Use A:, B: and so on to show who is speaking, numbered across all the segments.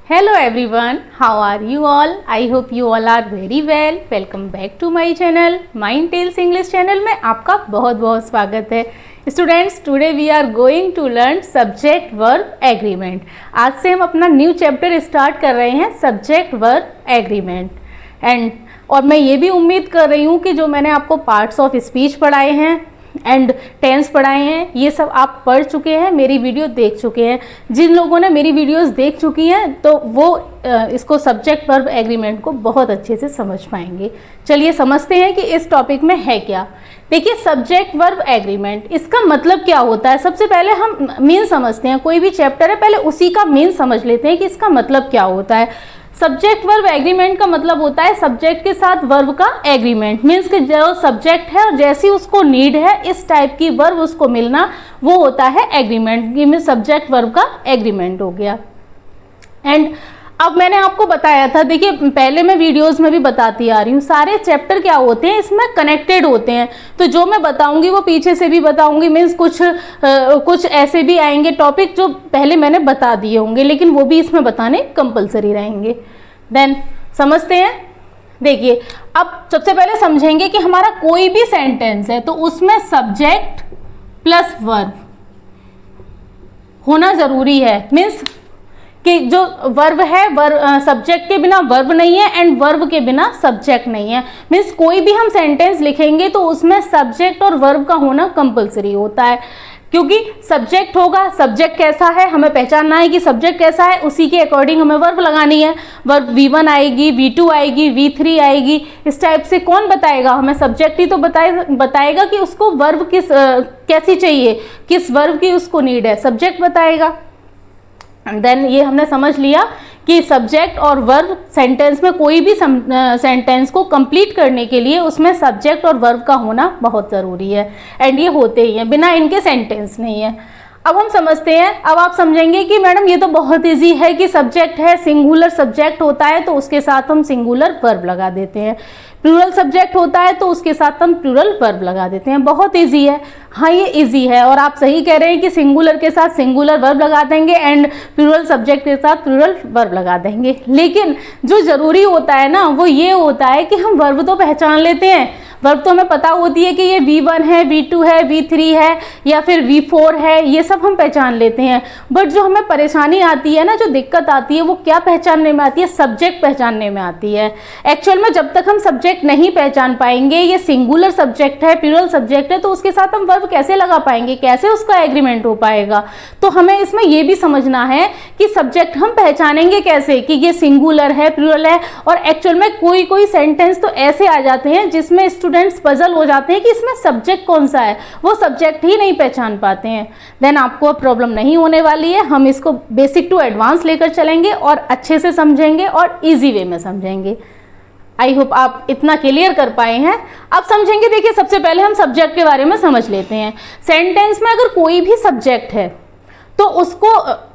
A: Hello everyone, how are you all? I hope you all are very well. Welcome back to my channel, Mind Tales English channel में आपका बहुत बहुत स्वागत है। Students, today we are going to learn subject verb agreement. आज से हम अपना न्यू चैप्टर स्टार्ट कर रहे हैं subject verb agreement और मैं ये भी उम्मीद कर रही हूँ कि जो मैंने आपको पार्ट्स ऑफ स्पीच पढ़ाए हैं एंड टेंस पढ़ाए हैं ये सब आप पढ़ चुके हैं, मेरी वीडियो देख चुके हैं। जिन लोगों ने मेरी वीडियोस देख चुकी हैं तो वो इसको सब्जेक्ट वर्ब एग्रीमेंट को बहुत अच्छे से समझ पाएंगे। चलिए समझते हैं कि इस टॉपिक में है क्या। देखिए, सब्जेक्ट वर्ब एग्रीमेंट इसका मतलब क्या होता है। सबसे पहले हम मीन समझते हैं। कोई भी चैप्टर है पहले उसी का मीन समझ लेते हैं कि इसका मतलब क्या होता है। सब्जेक्ट वर्ब एग्रीमेंट का मतलब होता है सब्जेक्ट के साथ वर्ब का एग्रीमेंट। मीन्स कि जो सब्जेक्ट है और जैसी उसको नीड है इस टाइप की वर्ब उसको मिलना वो होता है एग्रीमेंट। ये में सब्जेक्ट वर्ब का एग्रीमेंट हो गया। एंड अब मैंने आपको बताया था, देखिए पहले मैं वीडियोस में भी बताती आ रही हूँ, सारे चैप्टर क्या होते हैं इसमें कनेक्टेड होते हैं। तो जो मैं बताऊंगी वो पीछे से भी बताऊंगी। मीन्स कुछ ऐसे भी आएंगे टॉपिक जो पहले मैंने बता दिए होंगे लेकिन वो भी इसमें बताने कंपलसरी रहेंगे। देन समझते हैं। देखिए, अब सबसे पहले समझेंगे कि हमारा कोई भी सेंटेंस है तो उसमें सब्जेक्ट प्लस वर्ब होना जरूरी है। मीन्स कि जो वर्ब है सब्जेक्ट के बिना वर्ब नहीं है एंड वर्ब के बिना सब्जेक्ट नहीं है। मीन्स कोई भी हम सेंटेंस लिखेंगे तो उसमें सब्जेक्ट और वर्ब का होना कंपलसरी होता है, क्योंकि सब्जेक्ट होगा, सब्जेक्ट कैसा है हमें पहचानना है कि सब्जेक्ट कैसा है, उसी के अकॉर्डिंग हमें वर्ब लगानी है। वर्ब V1 आएगी, V2 आएगी, V3 आएगी, इस टाइप से कौन बताएगा हमें? सब्जेक्ट ही तो बताएगा कि उसको वर्ब कैसी चाहिए, किस वर्ब की उसको नीड है, सब्जेक्ट बताएगा। देन ये हमने समझ लिया कि सब्जेक्ट और वर्ब सेंटेंस में कोई भी सेंटेंस को कंप्लीट करने के लिए उसमें सब्जेक्ट और वर्ब का होना बहुत ज़रूरी है एंड ये होते ही हैं, बिना इनके सेंटेंस नहीं है। अब हम समझते हैं। अब आप समझेंगे कि मैडम ये तो बहुत इजी है कि सब्जेक्ट है, सिंगुलर सब्जेक्ट होता है तो उसके साथ हम सिंगुलर वर्ब लगा देते हैं। प्लूरल सब्जेक्ट होता है तो उसके साथ हम प्लूरल वर्ब लगा देते हैं। बहुत इजी है। हाँ, ये इजी है और आप सही कह रहे हैं कि सिंगुलर के साथ सिंगुलर वर्ब लगा देंगे एंड प्लूरल सब्जेक्ट के साथ प्लूरल वर्ब लगा देंगे। लेकिन जो ज़रूरी होता है ना वो ये होता है कि हम वर्ब तो पहचान लेते हैं। वर्ब तो हमें पता होती है कि ये V1 है, V2 है, V3 है या फिर V4 है, ये सब हम पहचान लेते हैं। बट जो हमें परेशानी आती है ना, जो दिक्कत आती है वो क्या पहचानने में आती है? सब्जेक्ट पहचानने में आती है। एक्चुअल में जब तक हम सब्जेक्ट नहीं पहचान पाएंगे, ये सिंगुलर सब्जेक्ट है, प्लूरल सब्जेक्ट है, तो उसके साथ हम वर्ब कैसे लगा पाएंगे, कैसे उसका एग्रीमेंट हो पाएगा? तो हमें इसमें ये भी समझना है कि सब्जेक्ट हम पहचानेंगे कैसे कि ये सिंगुलर है, प्लूरल है। और एक्चुअल में कोई सेंटेंस तो ऐसे आ जाते हैं जिसमें स्टूडेंट्स पजल हो जाते हैं कि इसमें सब्जेक्ट कौन सा है, वो सब्जेक्ट ही नहीं पहचान पाते हैं। देन आपको प्रॉब्लम नहीं होने वाली है। हम इसको बेसिक टू एडवांस लेकर चलेंगे और अच्छे से समझेंगे और इजी वे में समझेंगे। आई होप आप इतना क्लियर कर पाए हैं। अब समझेंगे। देखिए, सबसे पहले हम सब्जेक्ट के बारे में समझ लेते हैं। सेंटेंस में अगर कोई भी सब्जेक्ट है तो उसको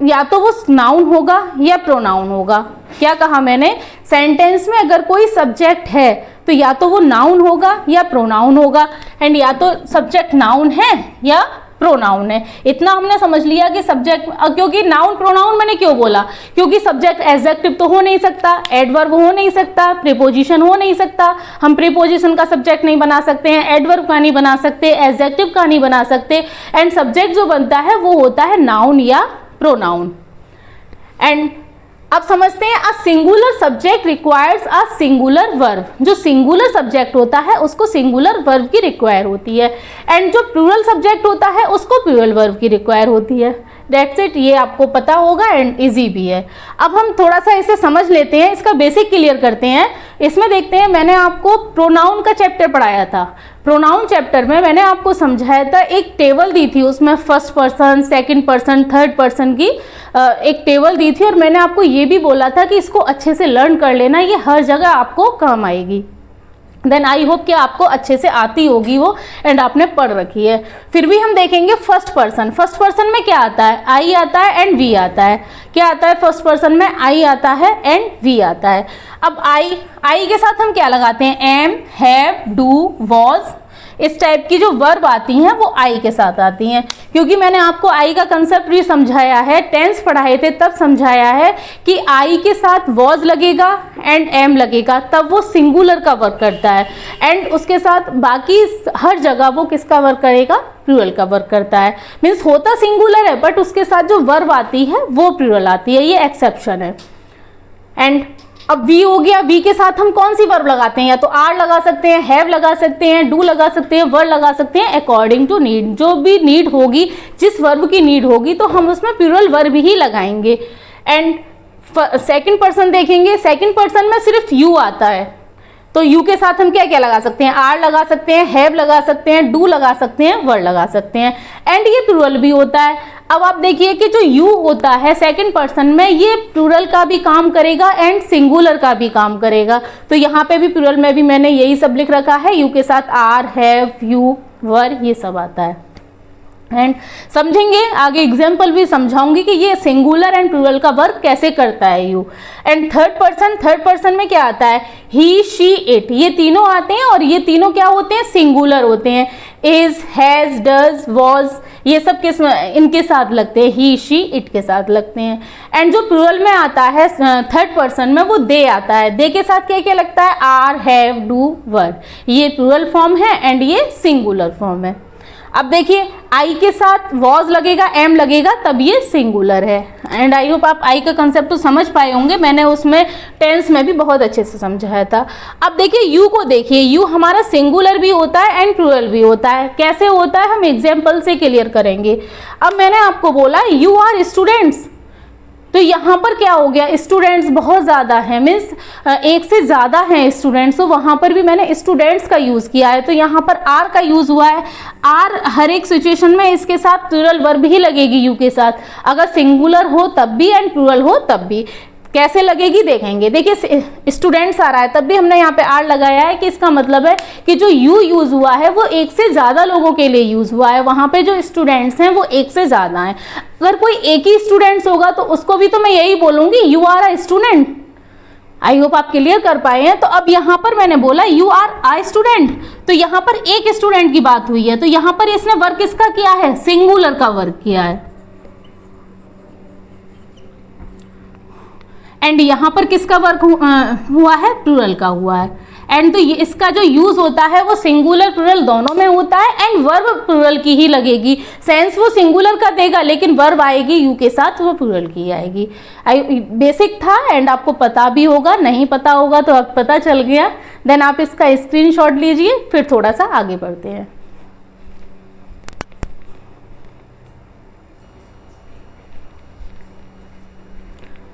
A: या तो वो नाउन होगा या प्रोनाउन होगा। क्या कहा मैंने? सेंटेंस में अगर कोई सब्जेक्ट है तो या तो वो नाउन होगा या प्रोनाउन होगा एंड या तो सब्जेक्ट नाउन है या प्रोनाउन है। इतना हमने समझ लिया कि सब्जेक्ट, क्योंकि नाउन प्रोनाउन मैंने क्यों बोला? क्योंकि सब्जेक्ट एडजेक्टिव तो हो नहीं सकता, एडवर्ब हो नहीं सकता, प्रीपोजिशन हो नहीं सकता। हम प्रीपोजिशन का सब्जेक्ट नहीं बना सकते हैं, एडवर्ब का नहीं बना सकते, एडजेक्टिव का नहीं बना सकते। एंड सब्जेक्ट जो बनता है वो होता है नाउन या प्रोनाउन। एंड अब समझते हैं, a singular subject requires a singular verb. जो सिंगुलर सब्जेक्ट होता है उसको सिंगुलर वर्ब की रिक्वायर होती है एंड जो प्लूरल सब्जेक्ट होता है उसको प्लूरल वर्ब की रिक्वायर होती है। That's it. ये आपको पता होगा एंड इजी भी है। अब हम थोड़ा सा इसे समझ लेते हैं, इसका बेसिक क्लियर करते हैं। इसमें देखते हैं, मैंने आपको प्रोनाउन का चैप्टर पढ़ाया था। प्रोनाउन चैप्टर में मैंने आपको समझाया था, एक टेबल दी थी, उसमें first person, second person, third person की एक टेबल दी थी और मैंने आपको ये भी बोला था कि इसको अच्छे से लर्न कर लेना, ये हर जगह आपको काम आएगी। देन आई होप कि आपको अच्छे से आती होगी वो एंड आपने पढ़ रखी है। फिर भी हम देखेंगे फर्स्ट पर्सन। फर्स्ट पर्सन में क्या आता है? आई आता है एंड वी आता है। क्या आता है फर्स्ट पर्सन में? आई आता है एंड वी आता है। अब आई के साथ हम क्या लगाते हैं? एम, हैव, डू, वॉज, इस टाइप की जो वर्ब आती हैं वो आई के साथ आती हैं, क्योंकि मैंने आपको आई का कंसेप्ट भी समझाया है, टेंस पढ़ाए थे तब समझाया है कि आई के साथ वॉज लगेगा एंड एम लगेगा तब वो सिंगुलर का वर्क करता है, एंड उसके साथ बाकी हर जगह वो किसका वर्क करेगा, प्लूरल का वर्क करता है। मीन्स होता सिंगुलर है बट उसके साथ जो वर्ब आती है वो प्लूरल आती है, ये एक्सेप्शन है। एंड अब वी हो गया, वी के साथ हम कौन सी वर्ब लगाते हैं, या तो आर लगा सकते हैं, हैव लगा सकते हैं, डू लगा सकते हैं, वर लगा सकते हैं, अकॉर्डिंग टू नीड। जो भी नीड होगी, जिस वर्ब की नीड होगी तो हम उसमें प्लूरल वर्ब ही लगाएंगे। एंड सेकंड पर्सन देखेंगे, सेकंड पर्सन में सिर्फ यू आता है, तो यू के साथ हम क्या क्या लगा सकते हैं, आर लगा सकते हैं, हैव लगा सकते हैं, डू लगा सकते हैं, वर लगा सकते हैं, एंड ये प्लूरल भी होता है। अब आप देखिए कि जो यू होता है सेकंड पर्सन में, ये प्लूरल का भी काम करेगा एंड सिंगुलर का भी काम करेगा। तो यहाँ पे भी प्लूरल में भी मैंने यही सब लिख रखा है, यू के साथ आर, हैव, यू, वर, ये सब आता है। एंड समझेंगे आगे, एग्जाम्पल भी समझाऊंगी कि ये सिंगुलर एंड प्लूरल का वर्क कैसे करता है यू। एंड थर्ड पर्सन में क्या आता है, ही, शी, इट, ये तीनों आते हैं और ये तीनों क्या होते हैं, सिंगुलर होते हैं। इज, हैज, डज, वॉज, ये सब किस इनके साथ लगते हैं, ही, शी, इट के साथ लगते हैं। एंड जो प्लूरल में आता है थर्ड पर्सन में, वो दे आता है, दे के साथ क्या क्या लगता है, आर, हैव, डू, वर, ये प्लूरल फॉर्म है एंड ये सिंगुलर फॉर्म है। अब देखिए आई के साथ वॉज लगेगा, एम लगेगा, तब ये सिंगुलर है। एंड आई होप आप आई का कंसेप्ट तो समझ पाए होंगे, मैंने उसमें टेंस में भी बहुत अच्छे से समझाया था। अब देखिए यू को देखिए, यू हमारा सिंगुलर भी होता है एंड प्लूरल भी होता है। कैसे होता है हम एग्जाम्पल से क्लियर करेंगे। अब मैंने आपको बोला यू आर स्टूडेंट्स, तो यहाँ पर क्या हो गया, स्टूडेंट्स बहुत ज़्यादा हैं, मीन्स एक से ज़्यादा हैं स्टूडेंट्स, तो वहाँ पर भी मैंने स्टूडेंट्स का यूज़ किया है। तो यहाँ पर आर का यूज़ हुआ है। आर हर एक सिचुएशन में इसके साथ प्लूरल वर्ब ही लगेगी यू के साथ, अगर सिंगुलर हो तब भी एंड प्लूरल हो तब भी। कैसे लगेगी देखेंगे। देखिए स्टूडेंट्स आ रहा है तब भी हमने यहाँ पे आर लगाया है कि इसका मतलब है कि जो यू यूज़ हुआ है वो एक से ज़्यादा लोगों के लिए यूज़ हुआ है, वहाँ पे जो स्टूडेंट्स हैं वो एक से ज़्यादा हैं। अगर कोई एक ही स्टूडेंट्स होगा तो उसको भी तो मैं यही बोलूँगी you are a student. I hope आप क्लियर कर पाए हैं। तो अब यहाँ पर मैंने बोला यू आर अ स्टूडेंट, तो यहाँ पर एक स्टूडेंट की बात हुई है, तो यहाँ पर इसने वर्क किसका किया है, सिंगुलर का वर्क किया है। एंड यहाँ पर किसका वर्क हुआ है, प्लूरल का हुआ है। एंड तो ये इसका जो यूज होता है वो सिंगुलर प्लूरल दोनों में होता है एंड वर्ब प्लूरल की ही लगेगी। सेंस वो सिंगुलर का देगा लेकिन वर्ब आएगी यू के साथ, वो प्लूरल की आएगी। बेसिक था एंड आपको पता भी होगा, नहीं पता होगा तो अब पता चल गया। देन आप इसका स्क्रीनशॉट लीजिए, फिर थोड़ा सा आगे बढ़ते हैं।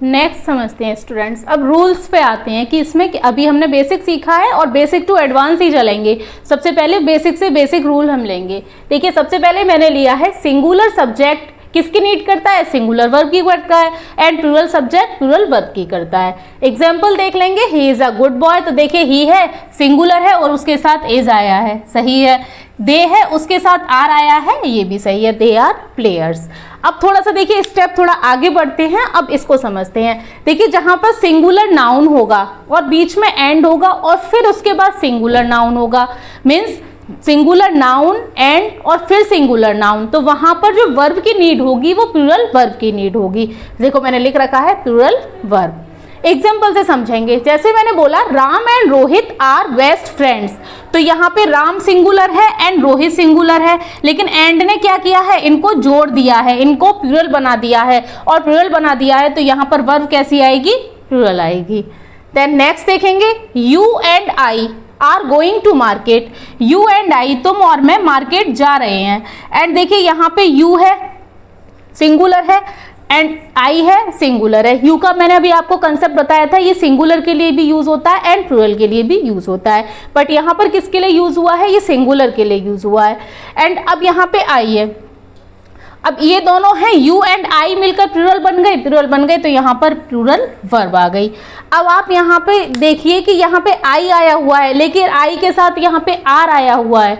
A: नेक्स्ट समझते हैं स्टूडेंट्स। अब रूल्स पे आते हैं कि इसमें अभी हमने बेसिक सीखा है और बेसिक टू एडवांस ही चलेंगे। सबसे पहले बेसिक से बेसिक रूल हम लेंगे। देखिए सबसे पहले मैंने लिया है सिंगुलर सब्जेक्ट किसकी नीड करता है, सिंगुलर वर्ब की करता है, and plural subject plural verb की करता है। एग्जाम्पल देख लेंगे, he is a good boy, तो देखिए ही है सिंगुलर है और उसके साथ इज आया है, सही है। दे है उसके साथ आर आया है, ये भी सही है, दे आर प्लेयर्स। अब थोड़ा सा देखिए स्टेप थोड़ा आगे बढ़ते हैं, अब इसको समझते हैं। देखिए जहां पर सिंगुलर नाउन होगा और बीच में एंड होगा और फिर उसके बाद सिंगुलर नाउन होगा, मीन्स सिंगुलर नाउन एंड और फिर सिंगुलर नाउन, तो वहां पर जो वर्ब की नीड होगी वो प्लूरल वर्ब की नीड होगी। देखो मैंने लिख रखा है प्लूरल वर्ब। एग्जाम्पल से समझेंगे। जैसे मैंने बोला Ram and Rohit are best friends, तो यहाँ पे राम सिंगुलर है एंड रोहित सिंगुलर है, लेकिन एंड ने क्या किया है, इनको जोड़ दिया है, इनको प्लूरल बना दिया है, और प्लूरल बना दिया है तो यहाँ पर वर्ब कैसी आएगी, प्लूरल आएगी। देन नेक्स्ट देखेंगे, you and I are going to market, you and I तुम और मैं मार्केट जा रहे हैं। एंड देखिए यहाँ पे यू है सिंगुलर है एंड आई है सिंगुलर है। यू का मैंने अभी आपको कंसेप्ट बताया था, ये सिंगुलर के लिए भी यूज होता है एंड प्लूरल के लिए भी यूज होता है, बट यहाँ पर किसके लिए यूज हुआ है, ये सिंगुलर के लिए यूज हुआ है। एंड अब यहाँ पे आई है, अब ये दोनों हैं यू एंड आई मिलकर प्लूरल बन गए तो यहाँ पर प्लूरल वर्ब आ गई। अब आप यहाँ पे देखिए कि यहाँ पे आई आया हुआ है लेकिन आई के साथ यहाँ पे आर आया हुआ है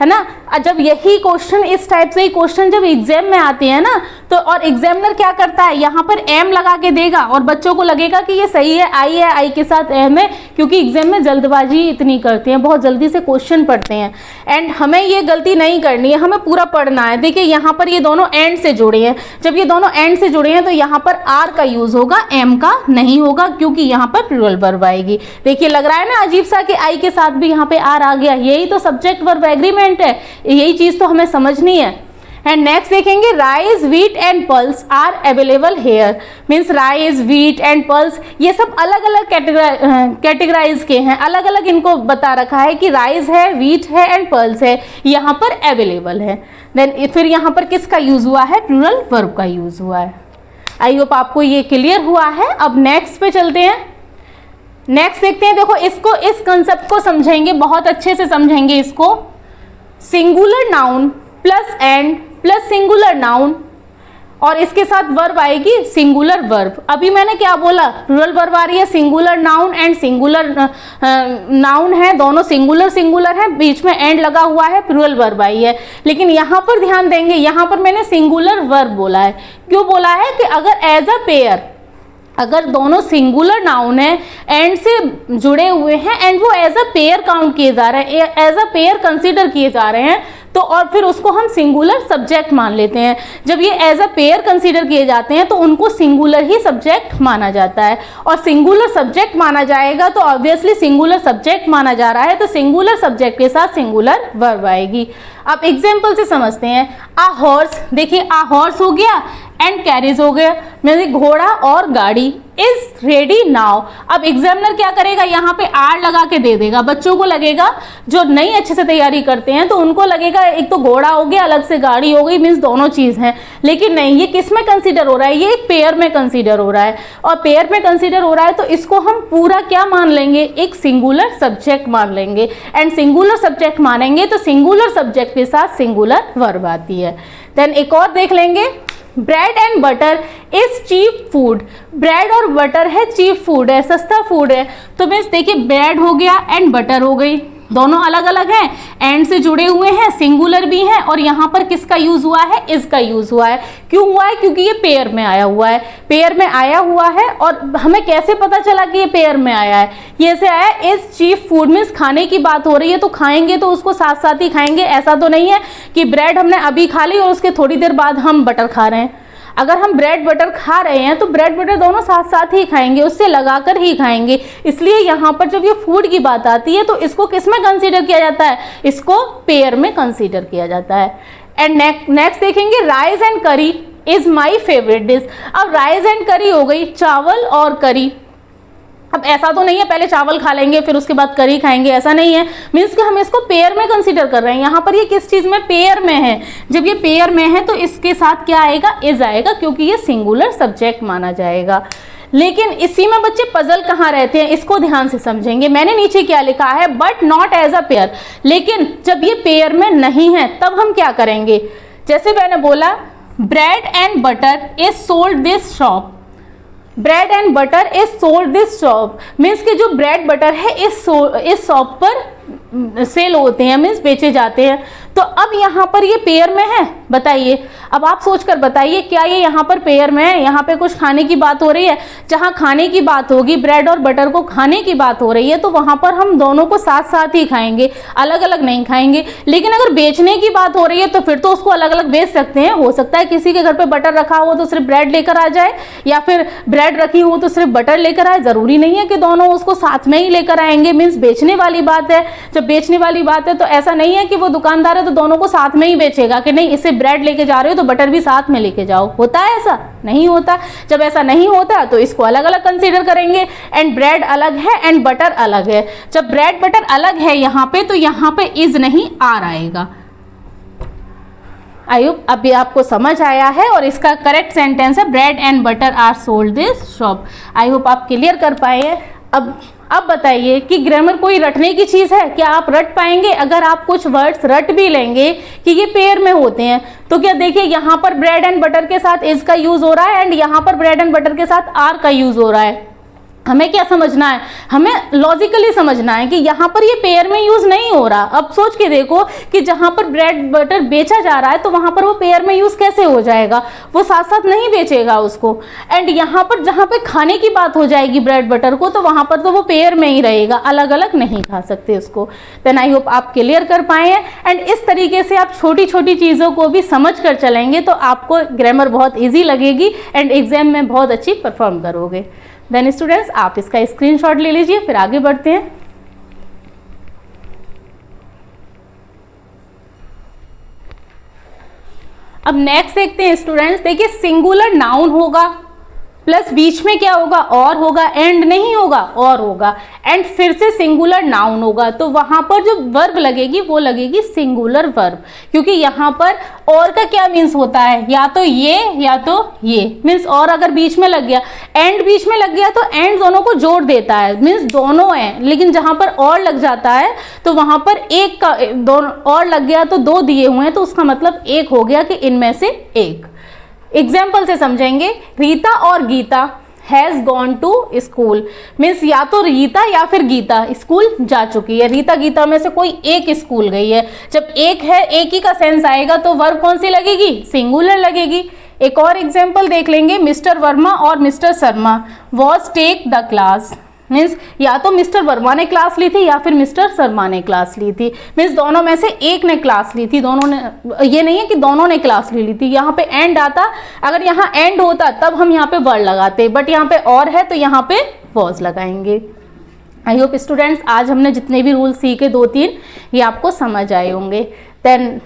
A: है ना। जब यही क्वेश्चन, इस टाइप से ही क्वेश्चन जब एग्जाम में आते हैं ना, तो और एग्जामिनर क्या करता है, यहाँ पर एम लगा के देगा और बच्चों को लगेगा कि ये सही है, आई के साथ एम है, क्योंकि एग्जाम में जल्दबाजी इतनी करते हैं, बहुत जल्दी से क्वेश्चन पढ़ते हैं। एंड हमें ये गलती नहीं करनी है, हमें पूरा पढ़ना है। देखिए यहाँ पर ये दोनों एंड से जुड़े हैं, जब ये दोनों एंड से जुड़े हैं तो यहाँ पर आर का यूज होगा, एम का नहीं होगा, क्योंकि यहाँ पर प्लूरल वर्ब आएगी। देखिए लग रहा है ना अजीब सा कि आई के साथ भी यहाँ पे आर आ गया, यही तो सब्जेक्ट वर्ब एग्रीमेंट है, यही चीज तो हमें समझनी है। एंड नेक्स्ट देखेंगे, rice, wheat and pulse are available here. Means rice, wheat and pulse ये सब अलग अलग कैटेगराइज के हैं, अलग अलग इनको बता रखा है कि राइस है, व्हीट है एंड पल्स है, यहाँ पर अवेलेबल है। देन फिर यहाँ पर किसका यूज हुआ है, प्लूरल वर्ब का यूज हुआ है। आई होप आपको ये क्लियर हुआ है। अब नेक्स्ट पे चलते हैं। नेक्स्ट देखते हैं, देखो इसको, इस कंसेप्ट को समझेंगे, बहुत अच्छे से समझेंगे इसको। Singular noun plus and plus singular noun और इसके साथ वर्ब आएगी सिंगुलर वर्ब। अभी मैंने क्या बोला, प्लूरल वर्ब आ रही है, singular noun and singular noun है, दोनों सिंगुलर सिंगुलर है, बीच में एंड लगा हुआ है, प्लूरल वर्ब आई है। लेकिन यहाँ पर ध्यान देंगे, यहाँ पर मैंने सिंगुलर वर्ब बोला है। क्यों बोला है कि अगर एज अ पेयर, अगर दोनों सिंगुलर नाउन है, एंड से जुड़े हुए हैं एंड वो एज अ पेयर काउंट किए जा रहे हैं, एज अ पेयर कंसीडर किए जा रहे हैं, तो और फिर उसको हम सिंगुलर सब्जेक्ट मान लेते हैं। जब ये एज अ पेयर कंसीडर किए जाते हैं तो उनको सिंगुलर ही सब्जेक्ट माना जाता है, और सिंगुलर सब्जेक्ट माना जाएगा तो ऑब्वियसली सिंगुलर सब्जेक्ट माना जा रहा है, तो सिंगुलर सब्जेक्ट के साथ सिंगुलर वर्ब आएगी। अब एग्जाम्पल से समझते हैं। आ हॉर्स, देखिए आ हॉर्स हो गया एंड कैरिज हो गया, मतलब घोड़ा और गाड़ी, इज रेडी नाउ। अब एग्जामिनर क्या करेगा, यहाँ पे आर लगा के दे देगा, बच्चों को लगेगा, जो नहीं अच्छे से तैयारी करते हैं तो उनको लगेगा एक तो घोड़ा हो गया, अलग से गाड़ी हो गई, मीन्स दोनों चीज हैं। लेकिन नहीं, ये किस में कंसीडर हो रहा है, ये एक पेयर में कंसीडर हो रहा है, और पेयर में कंसीडर हो रहा है तो इसको हम पूरा क्या मान लेंगे, एक सिंगुलर सब्जेक्ट मान लेंगे। एंड सिंगुलर सब्जेक्ट मानेंगे तो सिंगुलर सब्जेक्ट के साथ सिंगुलर वर्ब आती है। देन एक और देख लेंगे, bread and butter is cheap food. Bread और बटर है चीप फूड है, सस्ता फूड है। तो मीन्स देखिए ब्रेड हो गया एंड बटर हो गई, दोनों अलग अलग हैं, एंड से जुड़े हुए हैं, सिंगुलर भी हैं, और यहाँ पर किसका यूज हुआ है, इज का यूज हुआ है। क्यों हुआ है, क्योंकि ये पेयर में आया हुआ है, पेयर में आया हुआ है। और हमें कैसे पता चला कि ये पेयर में आया है, ये ऐसे आया, इज चीप फूड मीन्स खाने की बात हो रही है, तो खाएंगे तो उसको साथ साथ ही खाएंगे। ऐसा तो नहीं है कि ब्रेड हमने अभी खा ली और उसके थोड़ी देर बाद हम बटर खा रहे हैं। अगर हम ब्रेड बटर खा रहे हैं तो ब्रेड बटर दोनों साथ साथ ही खाएंगे, उससे लगाकर ही खाएंगे। इसलिए यहाँ पर जब ये फूड की बात आती है तो इसको किस में कंसीडर किया जाता है, इसको पेयर में कंसीडर किया जाता है। एंड नेक्स्ट देखेंगे, राइस एंड करी इज माई फेवरेट डिश। अब राइस एंड करी हो गई, चावल और करी। अब ऐसा तो नहीं है पहले चावल खा लेंगे फिर उसके बाद करी खाएंगे, ऐसा नहीं है। मीन्स कि हम इसको पेयर में कंसीडर कर रहे हैं। यहाँ पर ये किस चीज में, पेयर में है। जब ये पेयर में है तो इसके साथ क्या आएगा, इज आएगा, क्योंकि ये सिंगुलर सब्जेक्ट माना जाएगा। लेकिन इसी में बच्चे पजल कहाँ रहते हैं, इसको ध्यान से समझेंगे। मैंने नीचे क्या लिखा है, but not as a pair. लेकिन जब ये पेयर में नहीं है तब हम क्या करेंगे, जैसे मैंने बोला bread and butter is sold this shop. Bread and butter is sold this shop means कि जो ब्रेड बटर है इस शॉप पर सेल होते हैं, मीन्स बेचे जाते हैं। तो अब यहाँ पर ये पेयर में है, बताइए। अब आप सोचकर बताइए क्या ये यहाँ पर पेयर में है, यहाँ पे कुछ खाने की बात हो रही है। जहाँ खाने की बात होगी, ब्रेड और बटर को खाने की बात हो रही है, तो वहाँ पर हम दोनों को साथ साथ ही खाएंगे, अलग अलग नहीं खाएंगे। लेकिन अगर बेचने की बात हो रही है तो फिर तो उसको अलग अलग बेच सकते हैं। हो सकता है किसी के घर पे बटर रखा हो तो सिर्फ ब्रेड लेकर आ जाए, या फिर ब्रेड रखी हो तो सिर्फ बटर लेकर आए। जरूरी नहीं है कि दोनों उसको साथ में ही लेकर आएंगे। मीन्स बेचने वाली बात है, जब बेचने वाली बात है तो ऐसा नहीं है कि वो दुकानदार है तो दोनों को साथ में ही बेचेगा कि नहीं इससे ब्रेड लेके जा रहे हो तो बटर भी साथ में लेके जाओ। होता है ऐसा? नहीं होता। जब ऐसा नहीं होता तो इसको अलग अलग कंसीडर करेंगे। एंड ब्रेड अलग है एंड बटर अलग है। जब ब्रेड बटर अलग है यहाँ पे तो यहाँ पे इज नहीं आर आएगा। आई होप अभी आपको समझ आया है और इसका करेक्ट सेंटेंस है bread and butter are sold this shop. I hope आप क्लियर कर पाए हैं। अब बताइए कि ग्रामर कोई रटने की चीज़ है, क्या आप रट पाएंगे? अगर आप कुछ वर्ड्स रट भी लेंगे कि ये पेयर में होते हैं तो क्या देखिए यहाँ पर ब्रेड एंड बटर के साथ इज का यूज हो रहा है एंड यहाँ पर ब्रेड एंड बटर के साथ आर का यूज हो रहा है। हमें क्या समझना है, हमें लॉजिकली समझना है कि यहाँ पर ये पेयर में यूज नहीं हो रहा। अब सोच के देखो कि जहाँ पर ब्रेड बटर बेचा जा रहा है तो वहाँ पर वो पेयर में यूज कैसे हो जाएगा, वो साथ साथ नहीं बेचेगा उसको। एंड यहाँ पर जहाँ पे खाने की बात हो जाएगी ब्रेड बटर को, तो वहाँ पर तो वो पेयर में ही रहेगा, अलग अलग नहीं खा सकते उसको। देन आई होप आप क्लियर कर पाए हैं। एंड इस तरीके से आप छोटी छोटी चीज़ों को भी समझ कर चलेंगे तो आपको ग्रामर बहुत ईजी लगेगी एंड एग्जाम में बहुत अच्छी परफॉर्म करोगे। देन स्टूडेंट्स आप इसका स्क्रीनशॉट ले लीजिए, फिर आगे बढ़ते हैं। अब नेक्स्ट देखते हैं स्टूडेंट्स, देखिए सिंगुलर नाउन होगा प्लस बीच में क्या होगा, और होगा, एंड नहीं होगा, और होगा, एंड फिर से सिंगुलर नाउन होगा, तो वहां पर जो वर्ब लगेगी वो लगेगी सिंगुलर वर्ब, क्योंकि यहाँ पर और का क्या मीन्स होता है, या तो ये या तो ये मीन्स, और अगर बीच में लग गया, एंड बीच में लग गया तो एंड दोनों को जोड़ देता है, मीन्स दोनों हैं। लेकिन जहां पर और लग जाता है तो वहां पर एक का दोनों और लग गया तो दो दिए हुए हैं, तो उसका मतलब एक हो गया कि इनमें से एक। एग्जाम्पल से समझेंगे, रीता और Gita has gone to school, means या तो रीता या फिर गीता स्कूल जा चुकी है। रीता गीता में से कोई एक स्कूल गई है। जब एक है, एक ही का सेंस आएगा तो वर्ब कौन सी लगेगी, सिंगुलर लगेगी। एक और एग्जाम्पल देख लेंगे, मिस्टर वर्मा और mister Sharma was take the class, means या तो मिस्टर वर्मा ने क्लास ली थी या फिर मिस्टर शर्मा ने क्लास ली थी, मीन्स दोनों में से एक ने क्लास ली थी, दोनों ने, ये नहीं है कि दोनों ने क्लास ली थी। यहाँ पे एंड आता, अगर यहाँ एंड होता तब हम यहाँ पे वर्ड लगाते, बट यहाँ पे और है तो यहाँ पे वॉज लगाएंगे। आई होप स्टूडेंट्स आज हमने जितने भी रूल सीखे 2-3 ये आपको समझ आए होंगे। देन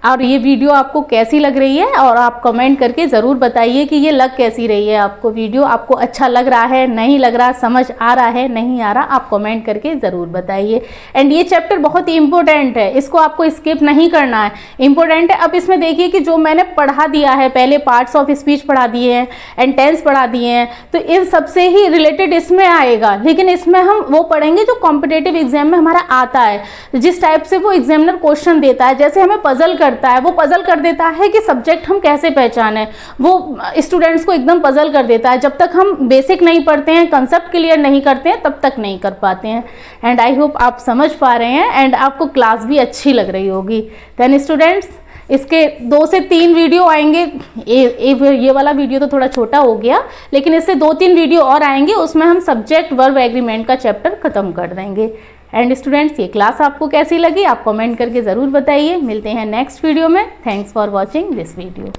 A: और ये वीडियो आपको कैसी लग रही है, और आप कमेंट करके ज़रूर बताइए कि ये लग कैसी रही है आपको वीडियो, आपको अच्छा लग रहा है, नहीं लग रहा, समझ आ रहा है, नहीं आ रहा, आप कमेंट करके ज़रूर बताइए। एंड ये चैप्टर बहुत ही इंपॉर्टेंट है, इसको आपको स्किप नहीं करना है, इंपॉर्टेंट है। अब इसमें देखिए कि जो मैंने पढ़ा दिया है, पहले पार्ट्स ऑफ स्पीच पढ़ा दिए हैं एंड टेंस पढ़ा दिए हैं, तो इन सबसे ही रिलेटेड इसमें आएगा, लेकिन इसमें हम वो पढ़ेंगे जो कॉम्पिटेटिव एग्जाम में हमारा आता है, जिस टाइप से वो एग्जामिनर क्वेश्चन देता है। जैसे हमें पजल करता है, वो पजल कर देता है कि सब्जेक्ट हम कैसे पहचाने, वो स्टूडेंट्स को एकदम पजल कर देता है। जब तक हम बेसिक नहीं पढ़ते हैं, कंसेप्ट क्लियर नहीं करते हैं, तब तक नहीं कर पाते हैं। एंड आई होप आप समझ पा रहे हैं एंड आपको क्लास भी अच्छी लग रही होगी। देन स्टूडेंट्स इसके 2 से 3 वीडियो आएंगे, ये वाला वीडियो तो थोड़ा छोटा हो गया, लेकिन इससे 2-3 वीडियो और आएंगे, उसमें हम सब्जेक्ट वर्ब एग्रीमेंट का चैप्टर खत्म कर देंगे। एंड स्टूडेंट्स ये क्लास आपको कैसी लगी आप कमेंट करके ज़रूर बताइए। मिलते हैं नेक्स्ट वीडियो में। Thanks for watching this video.